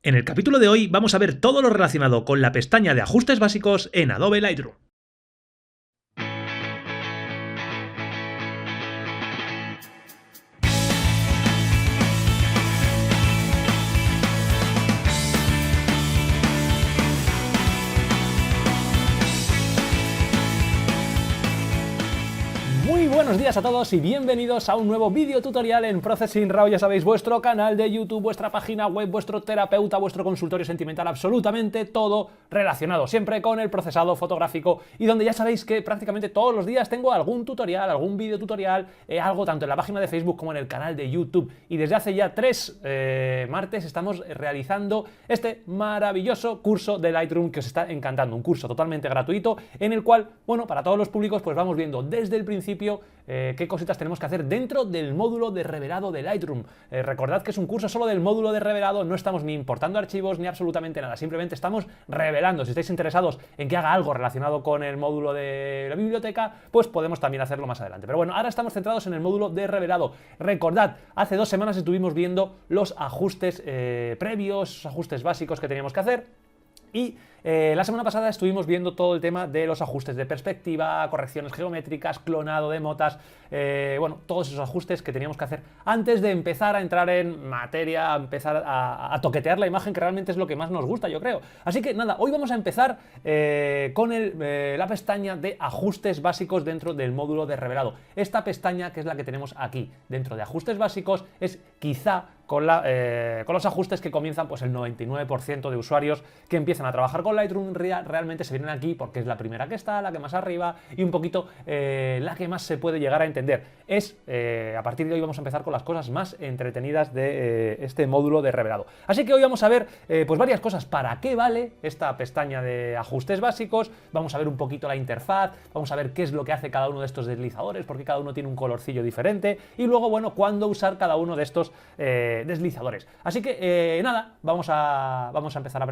En el capítulo de hoy vamos a ver todo lo relacionado con la pestaña de ajustes básicos en Adobe Lightroom. Muy buenos días a todos y bienvenidos a un nuevo vídeo tutorial en Processing Raw. Ya sabéis, vuestro canal de YouTube, vuestra página web, vuestro terapeuta, vuestro consultorio sentimental, absolutamente todo relacionado siempre con el procesado fotográfico, y donde ya sabéis que prácticamente todos los días tengo algún tutorial, algún vídeo tutorial, algo tanto en la página de Facebook como en el canal de YouTube. Y desde hace ya 3 martes estamos realizando este maravilloso curso de Lightroom que os está encantando, un curso totalmente gratuito en el cual, bueno, para todos los públicos pues vamos viendo desde el principio qué cositas tenemos que hacer dentro del módulo de revelado de Lightroom. Recordad que es un curso solo del módulo de revelado, no estamos ni importando archivos ni absolutamente nada, simplemente estamos revelando. Si estáis interesados en que haga algo relacionado con el módulo de la biblioteca, pues podemos también hacerlo más adelante. Pero bueno, ahora estamos centrados en el módulo de revelado. Recordad, hace 2 semanas estuvimos viendo los ajustes previos, los ajustes básicos que teníamos que hacer. Y la semana pasada estuvimos viendo todo el tema de los ajustes de perspectiva, correcciones geométricas, clonado de motas, bueno, todos esos ajustes que teníamos que hacer antes de empezar a entrar en materia, a empezar a toquetear la imagen, que realmente es lo que más nos gusta, yo creo. Así que nada, hoy vamos a empezar con la pestaña de ajustes básicos dentro del módulo de revelado. Esta pestaña, que es la que tenemos aquí dentro de ajustes básicos, es quizá con los ajustes que comienzan pues el 99% de usuarios que empiezan a trabajar con Lightroom realmente se vienen aquí porque es la primera que está, la que más arriba y un poquito la que más se puede llegar a entender. A partir de hoy vamos a empezar con las cosas más entretenidas de este módulo de revelado. Así que hoy vamos a ver pues varias cosas. ¿Para qué vale esta pestaña de ajustes básicos? Vamos a ver un poquito la interfaz, vamos a ver qué es lo que hace cada uno de estos deslizadores, porque cada uno tiene un colorcillo diferente, y luego, bueno, cuándo usar cada uno de estos deslizadores. Así que nada, vamos a empezar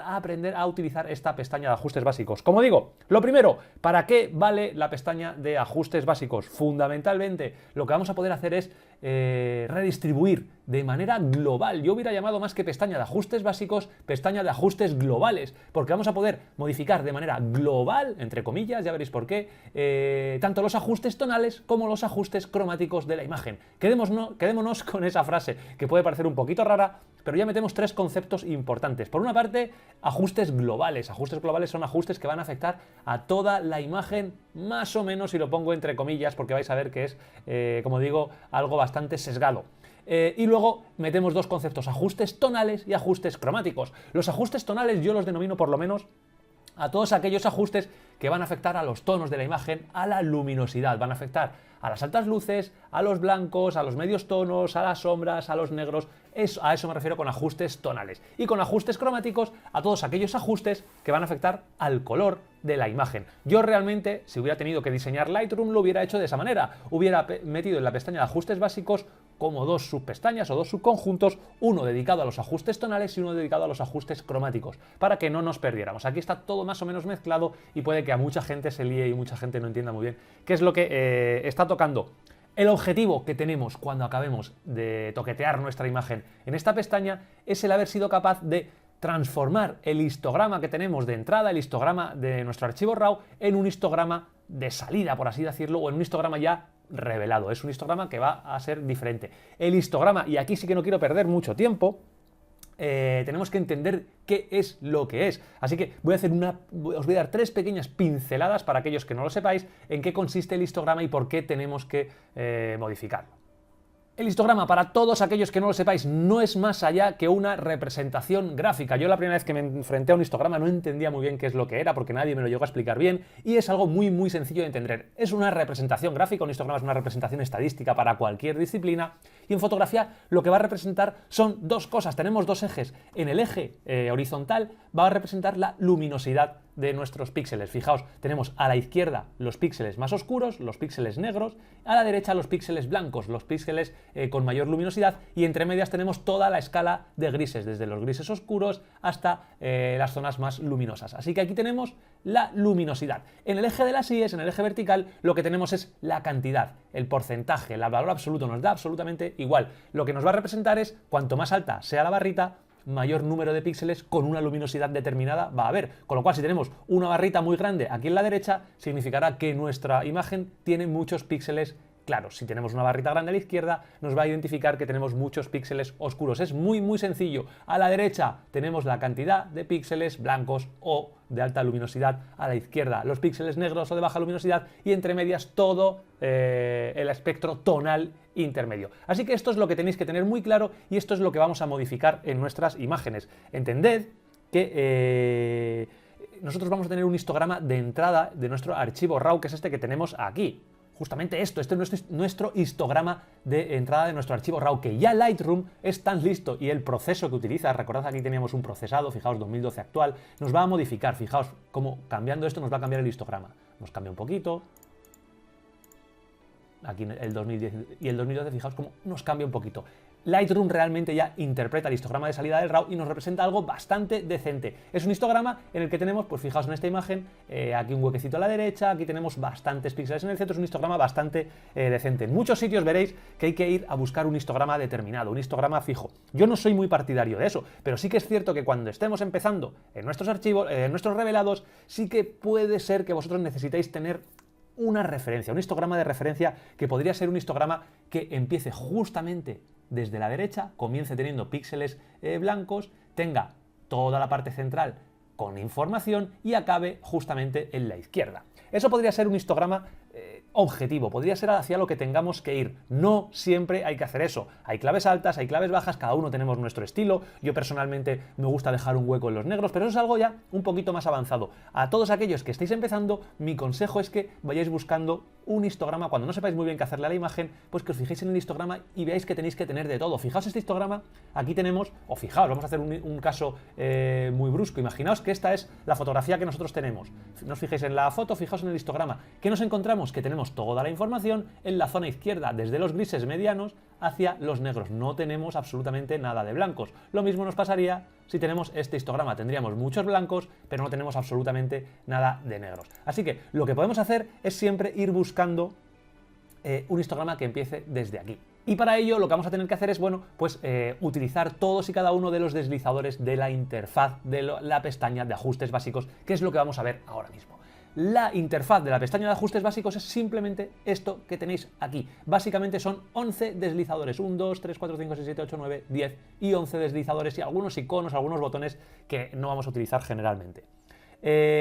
a aprender a utilizar esta pestaña de ajustes básicos. Como digo, lo primero, ¿para qué vale la pestaña de ajustes básicos? Fundamentalmente, lo que vamos a poder hacer es redistribuir de manera global. Yo hubiera llamado, más que pestaña de ajustes básicos, pestaña de ajustes globales, porque vamos a poder modificar de manera global, entre comillas, ya veréis por qué, tanto los ajustes tonales como los ajustes cromáticos de la imagen. Quedémonos con esa frase, que puede parecer un poquito rara, pero ya metemos 3 conceptos importantes. Por una parte, ajustes globales. Ajustes globales son ajustes que van a afectar a toda la imagen, más o menos, y lo pongo entre comillas, porque vais a ver que es, como digo, algo bastante sesgado. Y luego metemos 2 conceptos, ajustes tonales y ajustes cromáticos. Los ajustes tonales yo los denomino, por lo menos, a todos aquellos ajustes que van a afectar a los tonos de la imagen, a la luminosidad, van a afectar a las altas luces, a los blancos, a los medios tonos, a las sombras, a los negros. A eso me refiero con ajustes tonales. Y con ajustes cromáticos, a todos aquellos ajustes que van a afectar al color de la imagen. Yo realmente, si hubiera tenido que diseñar Lightroom, lo hubiera hecho de esa manera. Hubiera metido en la pestaña de ajustes básicos como 2 subpestañas o 2 subconjuntos, uno dedicado a los ajustes tonales y uno dedicado a los ajustes cromáticos, para que no nos perdiéramos. Aquí está todo más o menos mezclado y puede que a mucha gente se líe y mucha gente no entienda muy bien qué es lo que está tocando. El objetivo que tenemos cuando acabemos de toquetear nuestra imagen en esta pestaña es el haber sido capaz de transformar el histograma que tenemos de entrada, el histograma de nuestro archivo RAW, en un histograma de salida, por así decirlo, o en un histograma ya revelado. Es un histograma que va a ser diferente. El histograma, y aquí sí que no quiero perder mucho tiempo, tenemos que entender qué es lo que es. Así que os voy a dar 3 pequeñas pinceladas para aquellos que no lo sepáis en qué consiste el histograma y por qué tenemos que modificarlo. El histograma, para todos aquellos que no lo sepáis, no es más allá que una representación gráfica. Yo la primera vez que me enfrenté a un histograma no entendía muy bien qué es lo que era, porque nadie me lo llegó a explicar bien, y es algo muy muy sencillo de entender. Es una representación gráfica, un histograma es una representación estadística para cualquier disciplina, y en fotografía lo que va a representar son 2 cosas. Tenemos 2 ejes. En el eje horizontal va a representar la luminosidad de nuestros píxeles. Fijaos, tenemos a la izquierda los píxeles más oscuros, los píxeles negros, a la derecha los píxeles blancos, los píxeles con mayor luminosidad, y entre medias tenemos toda la escala de grises, desde los grises oscuros hasta las zonas más luminosas. Así que aquí tenemos la luminosidad. En el eje de las IES, en el eje vertical, lo que tenemos es la cantidad, el porcentaje, el valor absoluto, nos da absolutamente igual. Lo que nos va a representar es, cuanto más alta sea la barrita, mayor número de píxeles con una luminosidad determinada va a haber. Con lo cual, si tenemos una barrita muy grande aquí en la derecha, significará que nuestra imagen tiene muchos píxeles claros. Si tenemos una barrita grande a la izquierda, nos va a identificar que tenemos muchos píxeles oscuros. Es muy sencillo. A la derecha tenemos la cantidad de píxeles blancos o de alta luminosidad, a la izquierda los píxeles negros o de baja luminosidad, y entre medias todo el espectro tonal intermedio. Así que esto es lo que tenéis que tener muy claro y esto es lo que vamos a modificar en nuestras imágenes. Entended que nosotros vamos a tener un histograma de entrada de nuestro archivo RAW, que es este que tenemos aquí. Justamente esto, este es nuestro histograma de entrada de nuestro archivo RAW, que ya Lightroom es tan listo y el proceso que utiliza, recordad aquí teníamos un procesado, fijaos 2012 actual, nos va a modificar, fijaos cómo cambiando esto nos va a cambiar el histograma. Nos cambia un poquito, aquí el 2010 y el 2012, fijaos cómo nos cambia un poquito. Lightroom realmente ya interpreta el histograma de salida del RAW y nos representa algo bastante decente. Es un histograma en el que tenemos, pues fijaos en esta imagen, aquí un huequecito a la derecha, aquí tenemos bastantes píxeles en el centro, es un histograma bastante decente. En muchos sitios veréis que hay que ir a buscar un histograma determinado, un histograma fijo. Yo no soy muy partidario de eso, pero sí que es cierto que cuando estemos empezando en nuestros archivos, en nuestros revelados, sí que puede ser que vosotros necesitéis tener una referencia, un histograma de referencia que podría ser un histograma que empiece justamente desde la derecha, comience teniendo píxeles blancos, tenga toda la parte central con información y acabe justamente en la izquierda. Eso podría ser un histograma objetivo, podría ser hacia lo que tengamos que ir. No siempre hay que hacer eso. Hay claves altas, hay claves bajas, cada uno tenemos nuestro estilo. Yo personalmente me gusta dejar un hueco en los negros, pero eso es algo ya un poquito más avanzado. A todos aquellos que estéis empezando, mi consejo es que vayáis buscando un histograma. Cuando no sepáis muy bien qué hacerle a la imagen, pues que os fijéis en el histograma y veáis que tenéis que tener de todo. Fijaos este histograma, aquí tenemos, o fijaos, vamos a hacer un caso muy brusco. Imaginaos que esta es la fotografía que nosotros tenemos. No os fijéis en la foto, fijaos en el histograma. ¿Qué nos encontramos? Que tenemos toda la información en la zona izquierda, desde los grises medianos hacia los negros. No tenemos absolutamente nada de blancos. Lo mismo nos pasaría si tenemos este histograma. Tendríamos muchos blancos, pero no tenemos absolutamente nada de negros. Así que lo que podemos hacer es siempre ir buscando un histograma que empiece desde aquí. Y para ello lo que vamos a tener que hacer es, bueno, pues utilizar todos y cada uno de los deslizadores de la interfaz de la pestaña de ajustes básicos, que es lo que vamos a ver ahora mismo. La interfaz de la pestaña de ajustes básicos es simplemente esto que tenéis aquí. Básicamente son 11 deslizadores, 1, 2, 3, 4, 5, 6, 7, 8, 9, 10 y 11 deslizadores y algunos iconos, algunos botones que no vamos a utilizar generalmente.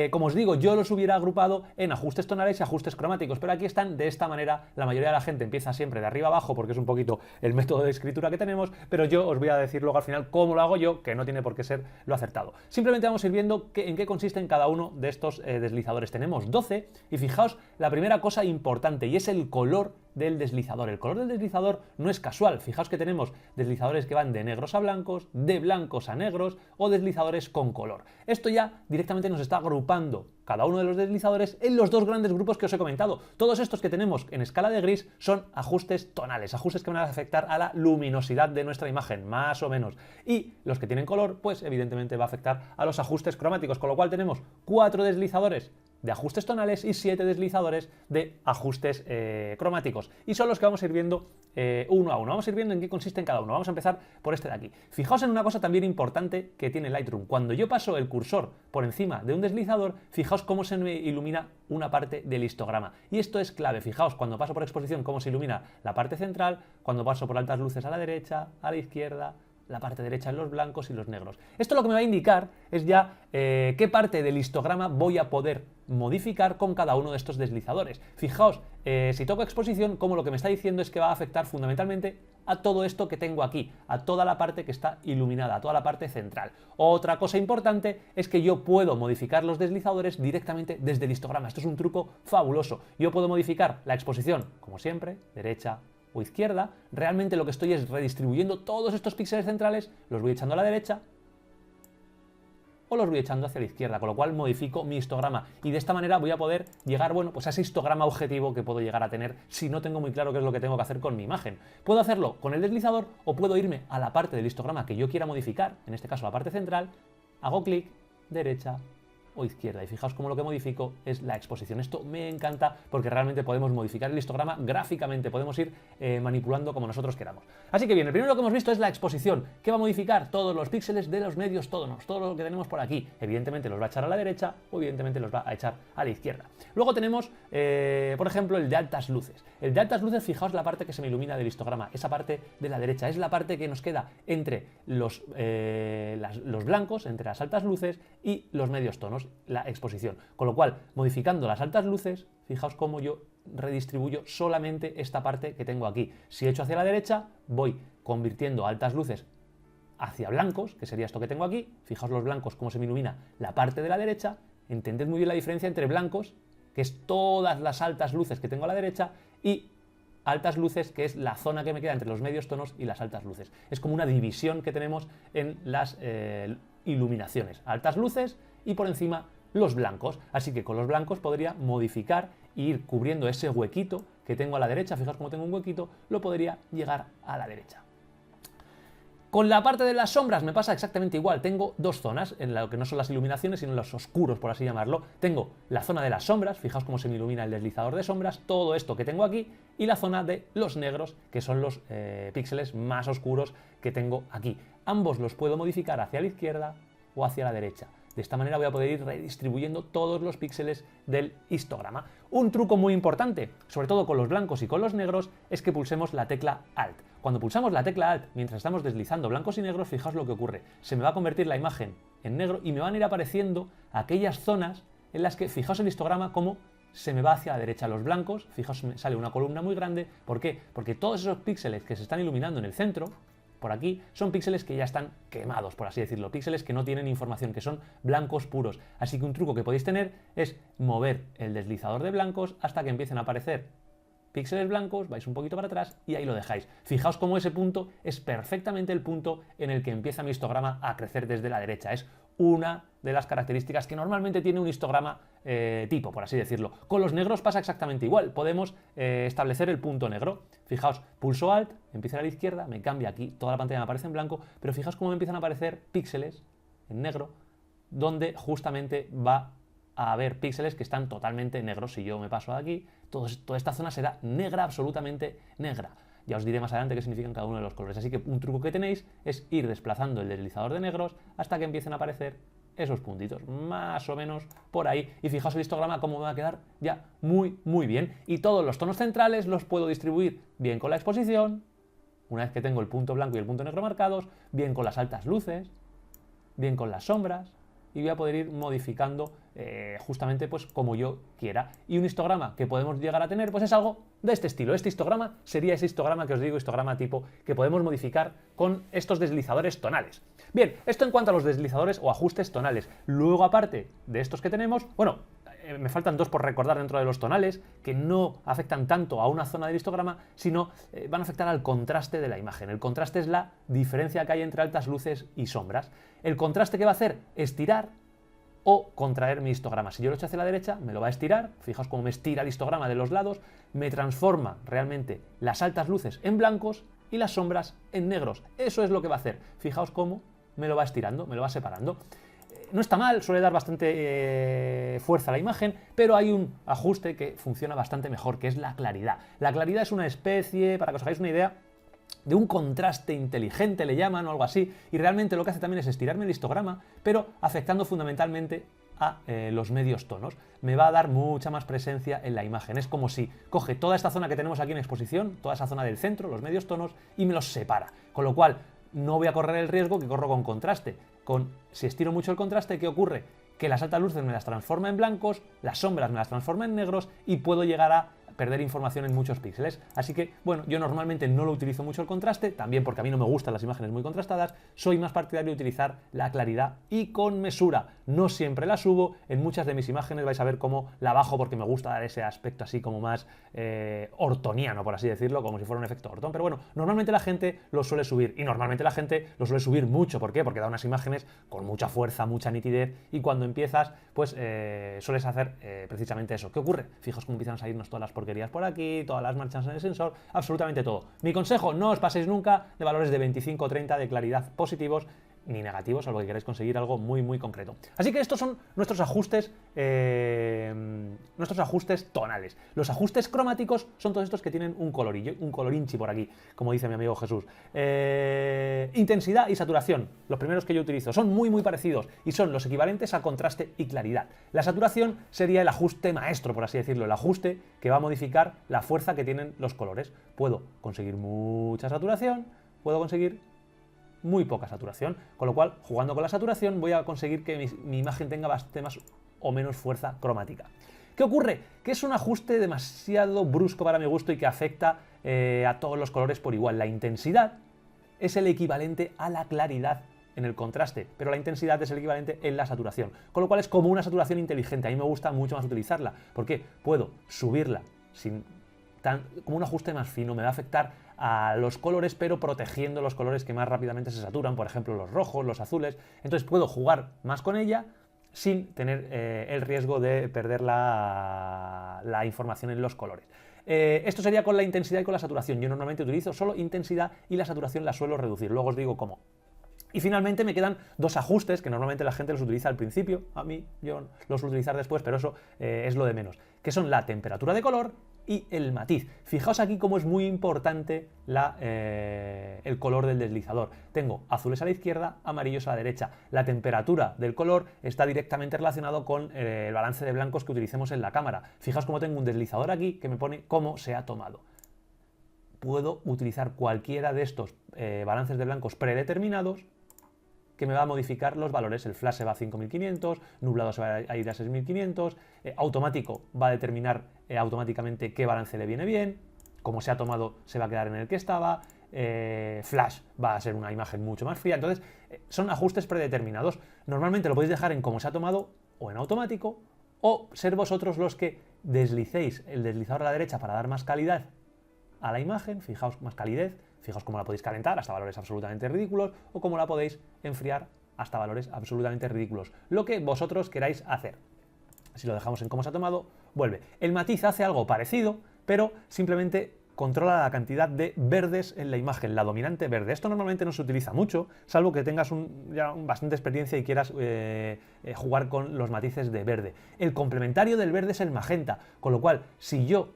Como os digo, yo los hubiera agrupado en ajustes tonales y ajustes cromáticos, pero aquí están de esta manera. La mayoría de la gente empieza siempre de arriba abajo porque es un poquito el método de escritura que tenemos, pero yo os voy a decir luego al final cómo lo hago yo, que no tiene por qué ser lo acertado. Simplemente vamos a ir viendo en qué consisten cada uno de estos deslizadores. Tenemos 12 y fijaos la primera cosa importante, y es el color del deslizador. El color del deslizador no es casual. Fijaos que tenemos deslizadores que van de negros a blancos, de blancos a negros o deslizadores con color. Esto ya directamente nos está agrupando cada uno de los deslizadores en los dos grandes grupos que os he comentado. Todos estos que tenemos en escala de gris son ajustes tonales, ajustes que van a afectar a la luminosidad de nuestra imagen, más o menos. Y los que tienen color, pues evidentemente va a afectar a los ajustes cromáticos, con lo cual tenemos 4 deslizadores de ajustes tonales y 7 deslizadores de ajustes cromáticos. Y son los que vamos a ir viendo uno a uno. Vamos a ir viendo en qué consisten cada uno. Vamos a empezar por este de aquí. Fijaos en una cosa también importante que tiene Lightroom. Cuando yo paso el cursor por encima de un deslizador, fijaos cómo se me ilumina una parte del histograma. Y esto es clave. Fijaos cuando paso por exposición cómo se ilumina la parte central, cuando paso por altas luces a la derecha, a la izquierda, la parte derecha en los blancos y los negros. Esto lo que me va a indicar es ya qué parte del histograma voy a poder modificar con cada uno de estos deslizadores. Fijaos, si toco exposición, como lo que me está diciendo es que va a afectar fundamentalmente a todo esto que tengo aquí, a toda la parte que está iluminada, a toda la parte central. Otra cosa importante es que yo puedo modificar los deslizadores directamente desde el histograma. Esto es un truco fabuloso. Yo puedo modificar la exposición, como siempre, derecha o izquierda. Realmente lo que estoy es redistribuyendo todos estos píxeles centrales, los voy echando a la derecha o los voy echando hacia la izquierda, con lo cual modifico mi histograma y de esta manera voy a poder llegar, bueno, pues a ese histograma objetivo que puedo llegar a tener si no tengo muy claro qué es lo que tengo que hacer con mi imagen. Puedo hacerlo con el deslizador o puedo irme a la parte del histograma que yo quiera modificar, en este caso la parte central, hago clic, derecha o izquierda. Y fijaos cómo lo que modifico es la exposición. Esto me encanta porque realmente podemos modificar el histograma gráficamente, podemos ir manipulando como nosotros queramos. Así que bien, el primero que hemos visto es la exposición, que va a modificar todos los píxeles de los medios tonos, todo lo que tenemos por aquí. Evidentemente los va a echar a la derecha o evidentemente los va a echar a la izquierda. Luego tenemos, por ejemplo, el de altas luces. El de altas luces, fijaos la parte que se me ilumina del histograma, esa parte de la derecha, es la parte que nos queda entre los blancos, entre las altas luces y los medios tonos, la exposición. Con lo cual, modificando las altas luces, fijaos cómo yo redistribuyo solamente esta parte que tengo aquí. Si echo hacia la derecha, voy convirtiendo altas luces hacia blancos, que sería esto que tengo aquí. Fijaos los blancos, cómo se me ilumina la parte de la derecha. Entended muy bien la diferencia entre blancos, que es todas las altas luces que tengo a la derecha, y altas luces, que es la zona que me queda entre los medios tonos y las altas luces. Es como una división que tenemos en las iluminaciones. Altas luces y por encima los blancos. Así que con los blancos podría modificar e ir cubriendo ese huequito que tengo a la derecha. Fijaos cómo tengo un huequito, lo podría llegar a la derecha. Con la parte de las sombras me pasa exactamente igual. Tengo dos zonas, en lo que no son las iluminaciones, sino los oscuros, por así llamarlo. Tengo la zona de las sombras, fijaos cómo se me ilumina el deslizador de sombras, todo esto que tengo aquí, y la zona de los negros, que son los píxeles más oscuros que tengo aquí. Ambos los puedo modificar hacia la izquierda o hacia la derecha. De esta manera voy a poder ir redistribuyendo todos los píxeles del histograma. Un truco muy importante, sobre todo con los blancos y con los negros, es que pulsemos la tecla Alt. Cuando pulsamos la tecla Alt, mientras estamos deslizando blancos y negros, fijaos lo que ocurre. Se me va a convertir la imagen en negro y me van a ir apareciendo aquellas zonas en las que, fijaos el histograma, cómo se me va hacia la derecha. Los blancos, fijaos, me sale una columna muy grande. ¿Por qué? Porque todos esos píxeles que se están iluminando en el centro, por aquí, son píxeles que ya están quemados, por así decirlo, píxeles que no tienen información, que son blancos puros. Así que un truco que podéis tener es mover el deslizador de blancos hasta que empiecen a aparecer píxeles blancos, vais un poquito para atrás y ahí lo dejáis. Fijaos cómo ese punto es perfectamente el punto en el que empieza mi histograma a crecer desde la derecha. Es una de las características que normalmente tiene un histograma tipo, por así decirlo. Con los negros pasa exactamente igual. Podemos establecer el punto negro. Fijaos, pulso Alt, empieza a la izquierda, me cambia aquí, toda la pantalla me aparece en blanco, pero fijaos cómo me empiezan a aparecer píxeles en negro, donde justamente va a haber píxeles que están totalmente negros. Si yo me paso de aquí, toda esta zona será negra, absolutamente negra. Ya os diré más adelante qué significan cada uno de los colores. Así que un truco que tenéis es ir desplazando el deslizador de negros hasta que empiecen a aparecer esos puntitos, más o menos por ahí. Y fijaos el histograma cómo me va a quedar ya muy bien. Y todos los tonos centrales los puedo distribuir bien con la exposición, una vez que tengo el punto blanco y el punto negro marcados, bien con las altas luces, bien con las sombras, y voy a poder ir modificando justamente pues como yo quiera. Y un histograma que podemos llegar a tener pues es algo de este estilo. Este histograma sería ese histograma que os digo, histograma tipo, que podemos modificar con estos deslizadores tonales. Bien, esto en cuanto a los deslizadores o ajustes tonales. Luego, aparte de estos que tenemos, bueno, me faltan dos por recordar dentro de los tonales, que no afectan tanto a una zona del histograma, sino van a afectar al contraste de la imagen. El contraste es la diferencia que hay entre altas luces y sombras. El contraste que va a hacer, estirar o contraer mi histograma. Si yo lo echo hacia la derecha, me lo va a estirar. Fijaos cómo me estira el histograma de los lados, me transforma realmente las altas luces en blancos y las sombras en negros. Eso es lo que va a hacer. Fijaos cómo me lo va estirando, me lo va separando. No está mal, suele dar bastante fuerza a la imagen, pero hay un ajuste que funciona bastante mejor, que es la claridad. La claridad es una especie, para que os hagáis una idea, de un contraste inteligente, le llaman, o algo así, y realmente lo que hace también es estirarme el histograma, pero afectando fundamentalmente a los medios tonos. Me va a dar mucha más presencia en la imagen. Es como si coge toda esta zona que tenemos aquí en exposición, toda esa zona del centro, los medios tonos, y me los separa. Con lo cual, no voy a correr el riesgo que corro con contraste. Si estiro mucho el contraste, ¿qué ocurre? Que las altas luces me las transforma en blancos, las sombras me las transforma en negros y puedo llegar a perder información en muchos píxeles. Así que, bueno, yo normalmente no lo utilizo mucho el contraste, también porque a mí no me gustan las imágenes muy contrastadas, soy más partidario de utilizar la claridad y con mesura. No siempre la subo, en muchas de mis imágenes vais a ver cómo la bajo porque me gusta dar ese aspecto así como más ortoniano, por así decirlo, como si fuera un efecto Orton. Pero bueno, normalmente la gente lo suele subir y normalmente la gente lo suele subir mucho. ¿Por qué? Porque da unas imágenes con mucha fuerza, mucha nitidez y cuando empiezas, pues sueles hacer precisamente eso. ¿Qué ocurre? Fijaos cómo empiezan a salirnos todas las porquerías por aquí, todas las manchas en el sensor, absolutamente todo. Mi consejo, no os paséis nunca de valores de 25 o 30 de claridad positivos ni negativo, salvo que queráis conseguir algo muy, muy concreto. Así que estos son nuestros ajustes tonales. Los ajustes cromáticos son todos estos que tienen un colorillo, un colorinchi por aquí, como dice mi amigo Jesús. Intensidad y saturación, los primeros que yo utilizo, son muy, muy parecidos y son los equivalentes a contraste y claridad. La saturación sería el ajuste maestro, por así decirlo, el ajuste que va a modificar la fuerza que tienen los colores. Puedo conseguir mucha saturación, puedo conseguir muy poca saturación, con lo cual, jugando con la saturación, voy a conseguir que mi imagen tenga bastante más o menos fuerza cromática. ¿Qué ocurre? Que es un ajuste demasiado brusco para mi gusto y que afecta a todos los colores por igual. La intensidad es el equivalente a la claridad en el contraste, pero la intensidad es el equivalente en la saturación, con lo cual es como una saturación inteligente. A mí me gusta mucho más utilizarla, porque puedo subirla como un ajuste más fino, me va a afectar a los colores, pero protegiendo los colores que más rápidamente se saturan, por ejemplo los rojos, los azules. Entonces puedo jugar más con ella sin tener el riesgo de perder la información en los colores. Esto sería con la intensidad y con la saturación. Yo normalmente utilizo solo intensidad y la saturación la suelo reducir, luego os digo cómo. Y finalmente me quedan dos ajustes que normalmente la gente los utiliza al principio, a mí yo los suelo utilizar después, pero eso es lo de menos, que son la temperatura de color y el matiz. Fijaos aquí cómo es muy importante el color del deslizador. Tengo azules a la izquierda, amarillos a la derecha. La temperatura del color está directamente relacionado con el balance de blancos que utilicemos en la cámara. Fijaos cómo tengo un deslizador aquí que me pone cómo se ha tomado. Puedo utilizar cualquiera de estos balances de blancos predeterminados que me va a modificar los valores. El flash se va a 5500, nublado se va a ir a 6500, automático va a determinar automáticamente qué balance le viene bien, como se ha tomado se va a quedar en el que estaba, flash va a ser una imagen mucho más fría. Entonces son ajustes predeterminados. Normalmente lo podéis dejar en cómo se ha tomado o en automático, o ser vosotros los que deslicéis el deslizador a la derecha para dar más calidad a la imagen. Fijaos, más calidez. Fijaos cómo la podéis calentar hasta valores absolutamente ridículos o cómo la podéis enfriar hasta valores absolutamente ridículos. Lo que vosotros queráis hacer. Si lo dejamos en cómo se ha tomado, vuelve. El matiz hace algo parecido, pero simplemente controla la cantidad de verdes en la imagen, la dominante verde. Esto normalmente no se utiliza mucho, salvo que tengas ya bastante experiencia y quieras jugar con los matices de verde. El complementario del verde es el magenta, con lo cual, si yo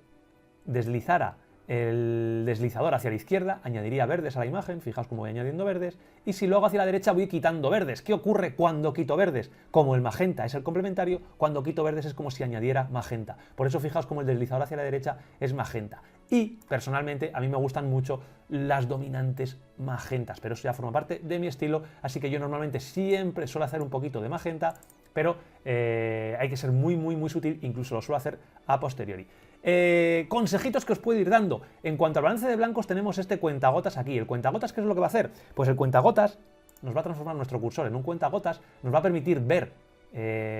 deslizara el deslizador hacia la izquierda, añadiría verdes a la imagen. Fijaos cómo voy añadiendo verdes, y si lo hago hacia la derecha voy quitando verdes. ¿Qué ocurre cuando quito verdes? Como el magenta es el complementario, cuando quito verdes es como si añadiera magenta. Por eso fijaos cómo el deslizador hacia la derecha es magenta. Y personalmente a mí me gustan mucho las dominantes magentas, pero eso ya forma parte de mi estilo, así que yo normalmente siempre suelo hacer un poquito de magenta, pero hay que ser muy, muy, muy sutil, incluso lo suelo hacer a posteriori. Consejitos que os puedo ir dando. En cuanto al balance de blancos tenemos este cuentagotas aquí. ¿El cuentagotas qué es lo que va a hacer? Pues el cuentagotas nos va a transformar nuestro cursor en un cuentagotas, nos va a permitir ver,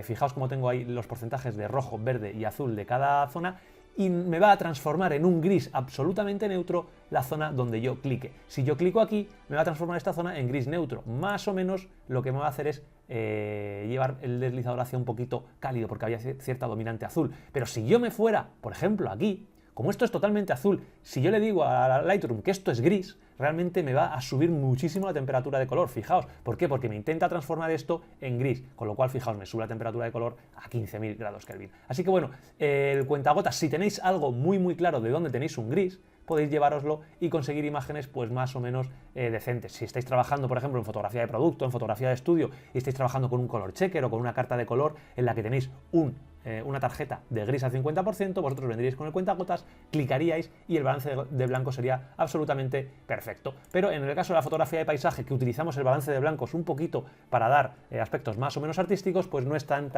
fijaos cómo tengo ahí los porcentajes de rojo, verde y azul de cada zona, y me va a transformar en un gris absolutamente neutro la zona donde yo clique. Si yo clico aquí, me va a transformar esta zona en gris neutro. Más o menos lo que me va a hacer es llevar el deslizador hacia un poquito cálido, porque había cierta dominante azul. Pero si yo me fuera, por ejemplo, aquí, como esto es totalmente azul, si yo le digo a Lightroom que esto es gris, realmente me va a subir muchísimo la temperatura de color. Fijaos, ¿por qué? Porque me intenta transformar esto en gris, con lo cual, fijaos, me sube la temperatura de color a 15.000 grados Kelvin. Así que bueno, el cuentagotas, si tenéis algo muy muy claro de dónde tenéis un gris, podéis llevároslo y conseguir imágenes pues más o menos decentes. Si estáis trabajando, por ejemplo, en fotografía de producto, en fotografía de estudio, y estáis trabajando con un color checker o con una carta de color en la que tenéis una tarjeta de gris al 50%, vosotros vendríais con el cuentagotas, clicaríais y el balance de blanco sería absolutamente perfecto. Pero en el caso de la fotografía de paisaje, que utilizamos el balance de blancos un poquito para dar aspectos más o menos artísticos, pues no es tan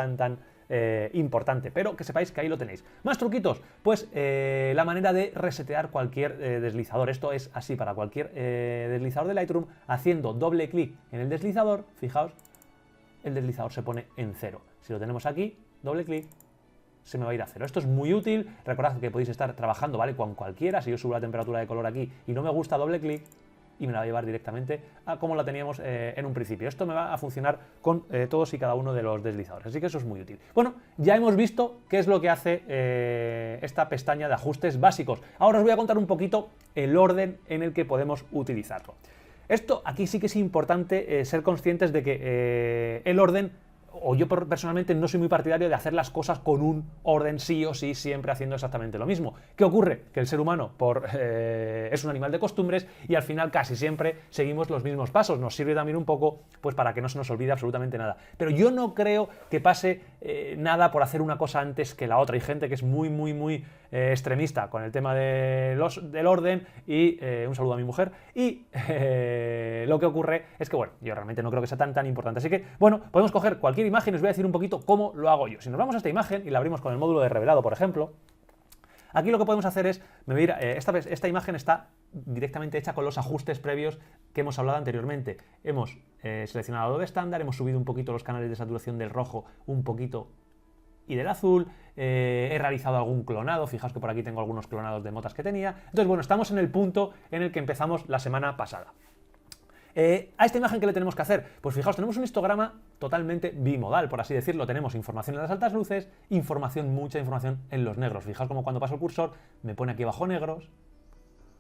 importante, pero que sepáis que ahí lo tenéis. Más truquitos, pues la manera de resetear cualquier deslizador. Esto es así para cualquier deslizador de Lightroom. Haciendo doble clic en el deslizador, fijaos, el deslizador se pone en 0. Si lo tenemos aquí, doble clic, se me va a ir a 0. Esto es muy útil. Recordad que podéis estar trabajando, ¿vale?, con cualquiera. Si yo subo la temperatura de color aquí y no me gusta, doble clic y me la va a llevar directamente a como la teníamos en un principio. Esto me va a funcionar con todos y cada uno de los deslizadores, así que eso es muy útil. Bueno, ya hemos visto qué es lo que hace esta pestaña de ajustes básicos. Ahora os voy a contar un poquito el orden en el que podemos utilizarlo. Esto aquí sí que es importante ser conscientes de que el orden, o yo personalmente no soy muy partidario de hacer las cosas con un orden sí o sí, siempre haciendo exactamente lo mismo. ¿Qué ocurre? Que el ser humano es un animal de costumbres y al final casi siempre seguimos los mismos pasos. Nos sirve también un poco pues para que no se nos olvide absolutamente nada. Pero yo no creo que pase nada por hacer una cosa antes que la otra. Hay gente que es muy extremista con el tema del orden y un saludo a mi mujer y lo que ocurre es que, bueno, yo realmente no creo que sea tan importante. Así que, bueno, podemos coger cualquier imagen y os voy a decir un poquito cómo lo hago yo. Si nos vamos a esta imagen y la abrimos con el módulo de revelado, por ejemplo, aquí lo que podemos hacer es, esta imagen está directamente hecha con los ajustes previos que hemos hablado anteriormente. Hemos seleccionado Adobe estándar, hemos subido un poquito los canales de saturación del rojo un poquito y del azul, he realizado algún clonado, fijaos que por aquí tengo algunos clonados de motas que tenía. Entonces, bueno, estamos en el punto en el que empezamos la semana pasada. ¿A esta imagen qué le tenemos que hacer? Pues fijaos, tenemos un histograma totalmente bimodal, por así decirlo. Tenemos información en las altas luces, mucha información en los negros. Fijaos como cuando paso el cursor me pone aquí abajo negros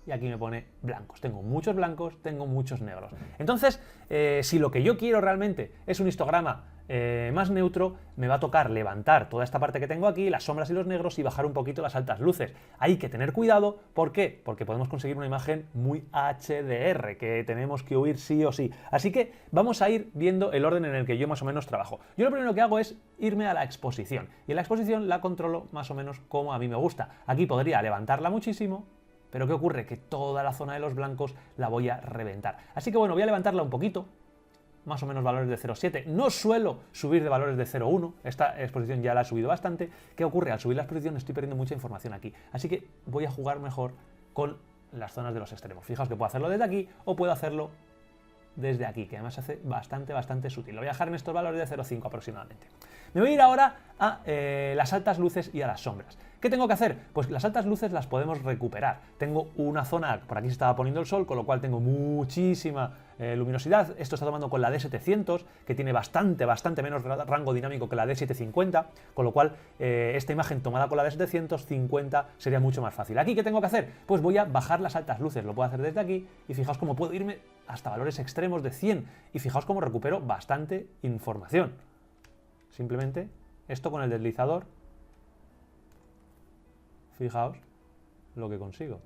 y aquí me pone blancos. Tengo muchos blancos, tengo muchos negros. Entonces, si lo que yo quiero realmente es un histograma más neutro, me va a tocar levantar toda esta parte que tengo aquí, las sombras y los negros, y bajar un poquito las altas luces. Hay que tener cuidado, ¿por qué? Porque podemos conseguir una imagen muy HDR, que tenemos que huir sí o sí. Así que vamos a ir viendo el orden en el que yo más o menos trabajo. Yo lo primero que hago es irme a la exposición, y en la exposición la controlo más o menos como a mí me gusta. Aquí podría levantarla muchísimo, pero ¿qué ocurre? Que toda la zona de los blancos la voy a reventar. Así que bueno, voy a levantarla un poquito, más o menos valores de 0,7. No suelo subir de valores de 0,1. Esta exposición ya la he subido bastante. ¿Qué ocurre? Al subir la exposición estoy perdiendo mucha información aquí. Así que voy a jugar mejor con las zonas de los extremos. Fijaos que puedo hacerlo desde aquí o puedo hacerlo desde aquí, que además se hace bastante sutil. Lo voy a dejar en estos valores de 0,5 aproximadamente. Me voy a ir ahora a las altas luces y a las sombras. ¿Qué tengo que hacer? Pues las altas luces las podemos recuperar. Tengo una zona, por aquí se estaba poniendo el sol, con lo cual tengo muchísima luminosidad. Esto está tomando con la D700, que tiene bastante menos rango dinámico que la D750, con lo cual esta imagen tomada con la D750 sería mucho más fácil. ¿Aquí qué tengo que hacer? Pues voy a bajar las altas luces, lo puedo hacer desde aquí, y fijaos cómo puedo irme hasta valores extremos de 100, y fijaos cómo recupero bastante información. Simplemente esto con el deslizador, fijaos lo que consigo.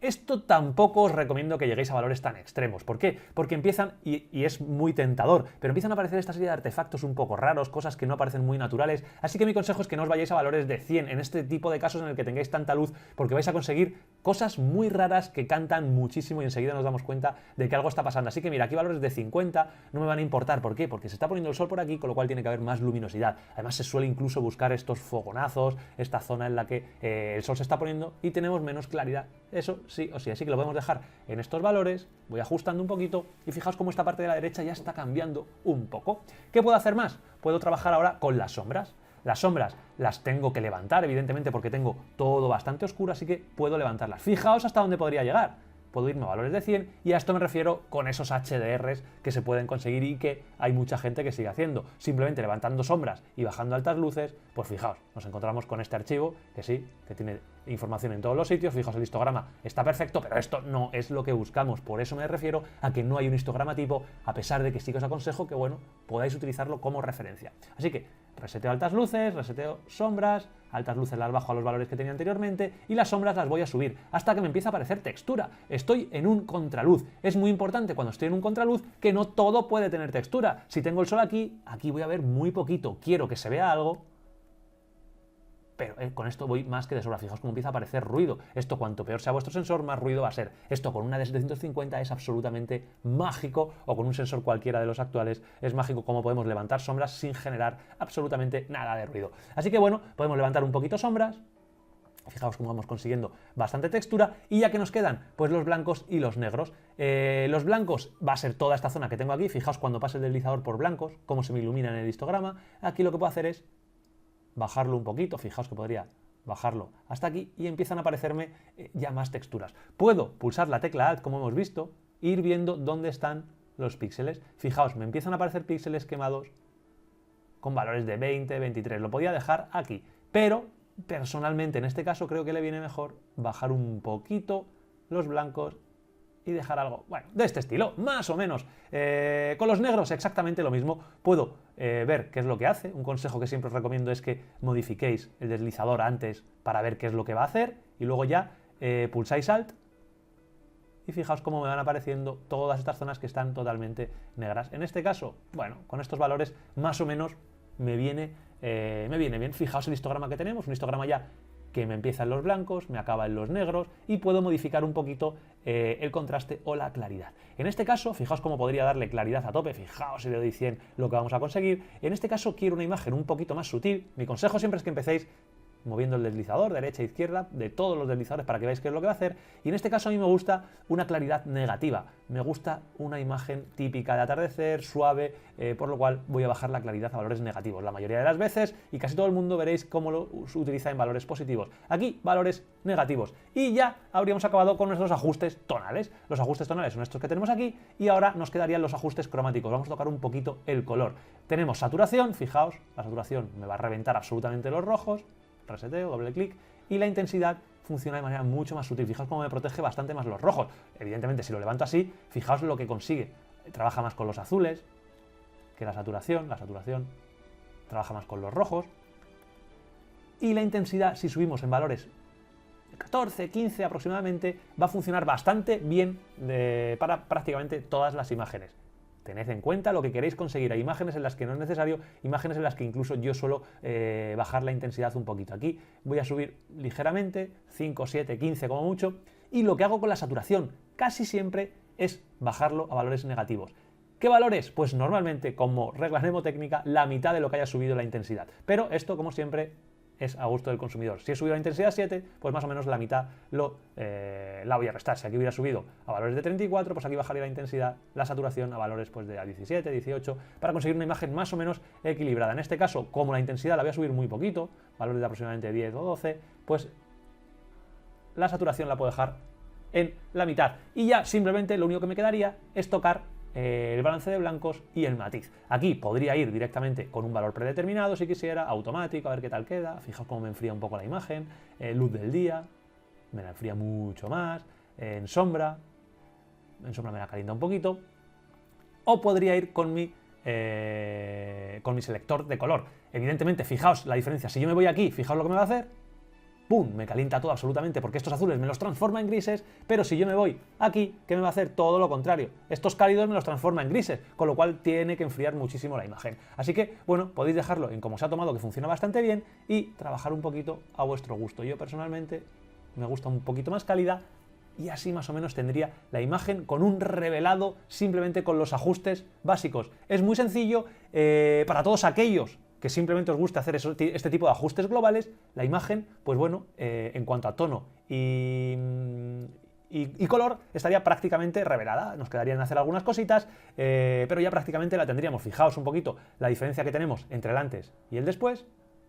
Esto tampoco os recomiendo que lleguéis a valores tan extremos. ¿Por qué? Porque empiezan, y es muy tentador, pero empiezan a aparecer esta serie de artefactos un poco raros, cosas que no parecen muy naturales, así que mi consejo es que no os vayáis a valores de 100 en este tipo de casos en el que tengáis tanta luz, porque vais a conseguir cosas muy raras que cantan muchísimo y enseguida nos damos cuenta de que algo está pasando. Así que mira, aquí valores de 50 no me van a importar. ¿Por qué? Porque se está poniendo el sol por aquí, con lo cual tiene que haber más luminosidad. Además se suele incluso buscar estos fogonazos, esta zona en la que el sol se está poniendo y tenemos menos claridad. Eso sí o sí, así que lo podemos dejar en estos valores, voy ajustando un poquito y fijaos cómo esta parte de la derecha ya está cambiando un poco. ¿Qué puedo hacer más? Puedo trabajar ahora con las sombras. Las sombras las tengo que levantar, evidentemente, porque tengo todo bastante oscuro, así que puedo levantarlas. Fijaos hasta dónde podría llegar. Puedo irme a valores de 100 y a esto me refiero con esos HDRs que se pueden conseguir y que hay mucha gente que sigue haciendo. Simplemente levantando sombras y bajando altas luces, pues fijaos, nos encontramos con este archivo que sí, que tiene información en todos los sitios. Fijaos, el histograma está perfecto, pero esto no es lo que buscamos. Por eso me refiero a que no hay un histograma tipo, a pesar de que sí que os aconsejo que, bueno, podáis utilizarlo como referencia. Así que reseteo altas luces, reseteo sombras, altas luces las bajo a los valores que tenía anteriormente y las sombras las voy a subir hasta que me empiece a aparecer textura. Estoy en un contraluz. Es muy importante cuando estoy en un contraluz que no todo puede tener textura. Si tengo el sol aquí, aquí voy a ver muy poquito. Quiero que se vea algo, pero con esto voy más que de sobra. Fijaos cómo empieza a aparecer ruido. Esto, cuanto peor sea vuestro sensor, más ruido va a ser. Esto con una D750 es absolutamente mágico, o con un sensor cualquiera de los actuales es mágico cómo podemos levantar sombras sin generar absolutamente nada de ruido. Así que bueno, podemos levantar un poquito sombras. Fijaos cómo vamos consiguiendo bastante textura. Y ya que nos quedan, pues los blancos y los negros. Los blancos va a ser toda esta zona que tengo aquí. Fijaos cuando pase el deslizador por blancos, cómo se me ilumina en el histograma. Aquí lo que puedo hacer es bajarlo un poquito. Fijaos que podría bajarlo hasta aquí y empiezan a aparecerme ya más texturas. Puedo pulsar la tecla Alt, como hemos visto, e ir viendo dónde están los píxeles. Fijaos, me empiezan a aparecer píxeles quemados con valores de 20, 23. Lo podía dejar aquí, pero personalmente en este caso creo que le viene mejor bajar un poquito los blancos y dejar algo, bueno, de este estilo, más o menos. Con los negros exactamente lo mismo. Puedo ver qué es lo que hace. Un consejo que siempre os recomiendo es que modifiquéis el deslizador antes para ver qué es lo que va a hacer y luego ya pulsáis Alt y fijaos cómo me van apareciendo todas estas zonas que están totalmente negras. En este caso, bueno, con estos valores más o menos me viene bien. Fijaos el histograma que tenemos, un histograma ya que me empieza en los blancos, me acaba en los negros y puedo modificar un poquito el contraste o la claridad. En este caso, fijaos cómo podría darle claridad a tope, fijaos si le doy 100 lo que vamos a conseguir. En este caso quiero una imagen un poquito más sutil. Mi consejo siempre es que empecéis moviendo el deslizador, derecha e izquierda, de todos los deslizadores para que veáis qué es lo que va a hacer. Y en este caso a mí me gusta una claridad negativa, me gusta una imagen típica de atardecer, suave, por lo cual voy a bajar la claridad a valores negativos la mayoría de las veces y casi todo el mundo veréis cómo lo utiliza en valores positivos. Aquí, valores negativos. Y ya habríamos acabado con nuestros ajustes tonales. Los ajustes tonales son estos que tenemos aquí y ahora nos quedarían los ajustes cromáticos. Vamos a tocar un poquito el color. Tenemos saturación, fijaos, la saturación me va a reventar absolutamente los rojos. Reseteo, doble clic, y la intensidad funciona de manera mucho más sutil. Fijaos cómo me protege bastante más los rojos. Evidentemente, si lo levanto así, fijaos lo que consigue. Trabaja más con los azules que la saturación trabaja más con los rojos. Y la intensidad, si subimos en valores 14, 15 aproximadamente, va a funcionar bastante bien para prácticamente todas las imágenes. Tened en cuenta lo que queréis conseguir. Hay imágenes en las que no es necesario, imágenes en las que incluso yo suelo bajar la intensidad un poquito. Aquí voy a subir ligeramente, 5, 7, 15 como mucho, y lo que hago con la saturación casi siempre es bajarlo a valores negativos. ¿Qué valores? Pues normalmente, como regla mnemotécnica, la mitad de lo que haya subido la intensidad. Pero esto, como siempre, es a gusto del consumidor. Si he subido la intensidad 7, pues más o menos la mitad la voy a restar. Si aquí hubiera subido a valores de 34, pues aquí bajaría la intensidad, la saturación a valores pues de 17, 18, para conseguir una imagen más o menos equilibrada. En este caso, como la intensidad la voy a subir muy poquito, valores de aproximadamente 10 o 12, pues la saturación la puedo dejar en la mitad. Y ya simplemente lo único que me quedaría es tocar el balance de blancos y el matiz. Aquí podría ir directamente con un valor predeterminado si quisiera, automático, a ver qué tal queda. Fijaos cómo me enfría un poco la imagen, luz del día, me la enfría mucho más, en sombra me la calienta un poquito. O podría ir con mi selector de color. Evidentemente, fijaos la diferencia. Si yo me voy aquí, fijaos lo que me va a hacer. ¡Pum! Me calienta todo absolutamente porque estos azules me los transforma en grises, pero si yo me voy aquí, ¿qué me va a hacer? Todo lo contrario. Estos cálidos me los transforma en grises, con lo cual tiene que enfriar muchísimo la imagen. Así que, bueno, podéis dejarlo en como se ha tomado, que funciona bastante bien, y trabajar un poquito a vuestro gusto. Yo personalmente me gusta un poquito más cálida y así más o menos tendría la imagen con un revelado simplemente con los ajustes básicos. Es muy sencillo para todos aquellos que simplemente os gusta hacer este tipo de ajustes globales. La imagen, pues bueno, en cuanto a tono y color, estaría prácticamente revelada. Nos quedarían hacer algunas cositas, pero ya prácticamente la tendríamos. Fijaos un poquito la diferencia que tenemos entre el antes y el después.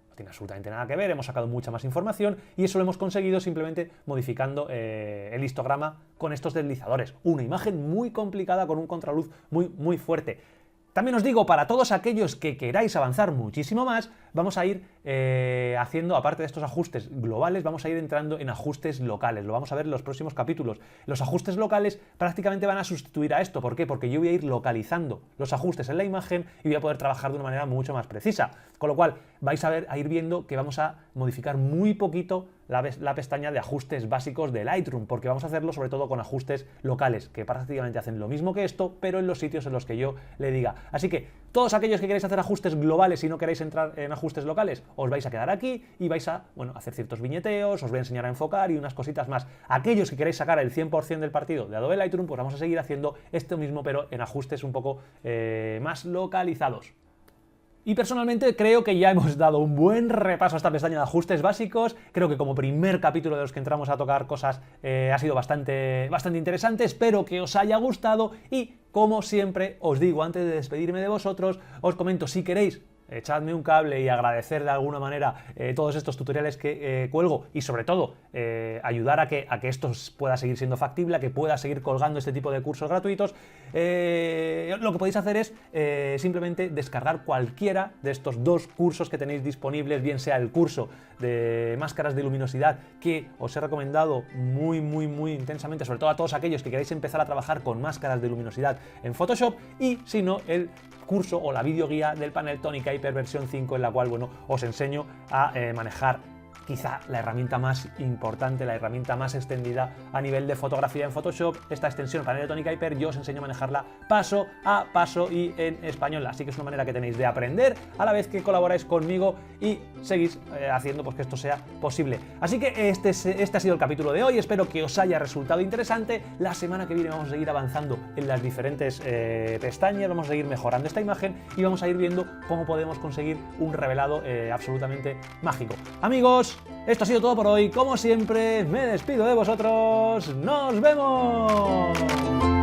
No tiene absolutamente nada que ver, hemos sacado mucha más información y eso lo hemos conseguido simplemente modificando el histograma con estos deslizadores. Una imagen muy complicada con un contraluz muy fuerte. También os digo, para todos aquellos que queráis avanzar muchísimo más, vamos a ir haciendo, aparte de estos ajustes globales, vamos a ir entrando en ajustes locales. Lo vamos a ver en los próximos capítulos. Los ajustes locales prácticamente van a sustituir a esto. ¿Por qué? Porque yo voy a ir localizando los ajustes en la imagen y voy a poder trabajar de una manera mucho más precisa. Con lo cual, vais a ir viendo que vamos a modificar muy poquito la pestaña de ajustes básicos de Lightroom, porque vamos a hacerlo sobre todo con ajustes locales, que prácticamente hacen lo mismo que esto, pero en los sitios en los que yo le diga. Así que todos aquellos que queréis hacer ajustes globales y no queréis entrar en ajustes locales, os vais a quedar aquí y vais a, bueno, hacer ciertos viñeteos, os voy a enseñar a enfocar y unas cositas más. Aquellos que queréis sacar el 100% del partido de Adobe Lightroom, pues vamos a seguir haciendo esto mismo, pero en ajustes un poco más localizados. Y personalmente creo que ya hemos dado un buen repaso a esta pestaña de ajustes básicos. Creo que como primer capítulo de los que entramos a tocar cosas ha sido bastante interesante. Espero que os haya gustado y, como siempre, os digo antes de despedirme de vosotros, os comento, si queréis echadme un cable y agradecer de alguna manera todos estos tutoriales que cuelgo y sobre todo ayudar a que esto pueda seguir siendo factible, a que pueda seguir colgando este tipo de cursos gratuitos, lo que podéis hacer es simplemente descargar cualquiera de estos 2 cursos que tenéis disponibles, bien sea el curso de máscaras de luminosidad que os he recomendado muy intensamente, sobre todo a todos aquellos que queráis empezar a trabajar con máscaras de luminosidad en Photoshop, y si no, el curso o la videoguía del panel Tonic Hyper versión 5, en la cual, bueno, os enseño a manejar quizá la herramienta más importante, la herramienta más extendida a nivel de fotografía en Photoshop, esta extensión panel de Tonic Hyper. Yo os enseño a manejarla paso a paso y en español, así que es una manera que tenéis de aprender a la vez que colaboráis conmigo y seguís haciendo pues que esto sea posible. Así que este ha sido el capítulo de hoy, espero que os haya resultado interesante. La semana que viene vamos a seguir avanzando en las diferentes pestañas, vamos a seguir mejorando esta imagen y vamos a ir viendo cómo podemos conseguir un revelado absolutamente mágico. Amigos, esto ha sido todo por hoy. Como siempre, me despido de vosotros. ¡Nos vemos!